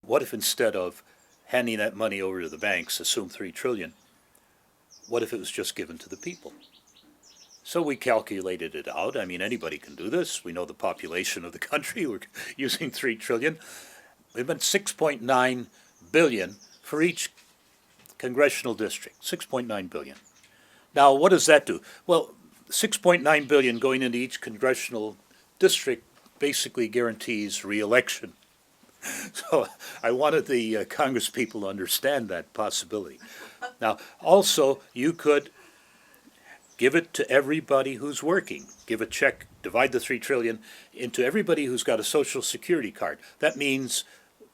What if instead of handing that money over to the banks, assume 3 trillion, what if it was just given to the people? So we calculated it out. I mean, anybody can do this. We know the population of the country. We're using 3 trillion. We've been 6.9 billion for each congressional district. 6.9 billion. Now, what does that do? Well, 6.9 billion going into each congressional district basically guarantees re-election. So I wanted the Congress people to understand that possibility. Now, also, you could give it to everybody who's working. Give a check, divide the 3 trillion into everybody who's got a Social Security card. That means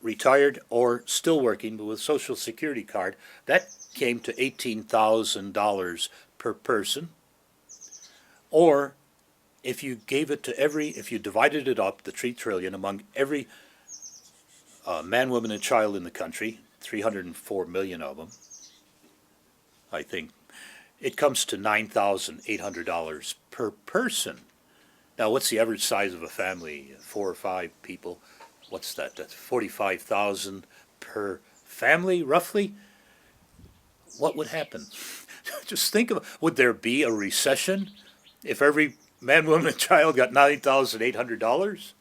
retired or still working, but with Social Security card. That came to $18,000 per person. Or if you gave it to if you divided it up, the 3 trillion, among every man, woman, and child in the country, 304 million of them, I think, it comes to $9,800 per person. Now, what's the average size of a family? 4 or 5 people. What's that? That's 45,000 per family, roughly. What would happen? Just think of, would there be a recession if every man, woman, and child got $9,800?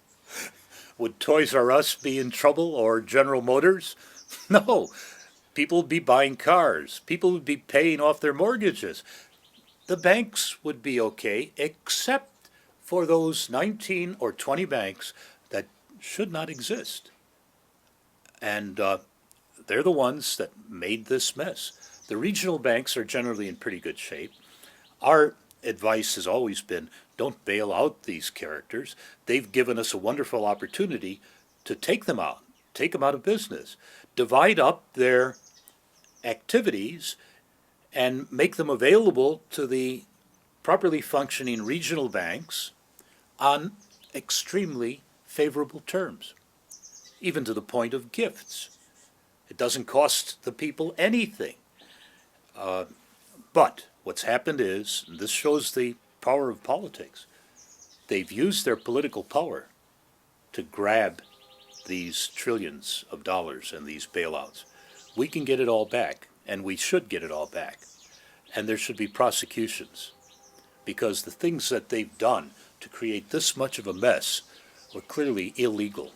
Would Toys R Us be in trouble, or General Motors? No. People would be buying cars. People would be paying off their mortgages. The banks would be okay, except for those 19 or 20 banks that should not exist. And they're the ones that made this mess. The regional banks are generally in pretty good shape. Our advice has always been, don't bail out these characters. They've given us a wonderful opportunity to take them out of business, divide up their activities and make them available to the properly functioning regional banks on extremely favorable terms, even to the point of gifts. It doesn't cost the people anything. But what's happened is, and this shows the power of politics, they've used their political power to grab these trillions of dollars and these bailouts. We can get it all back, and we should get it all back. And there should be prosecutions, because the things that they've done to create this much of a mess were clearly illegal.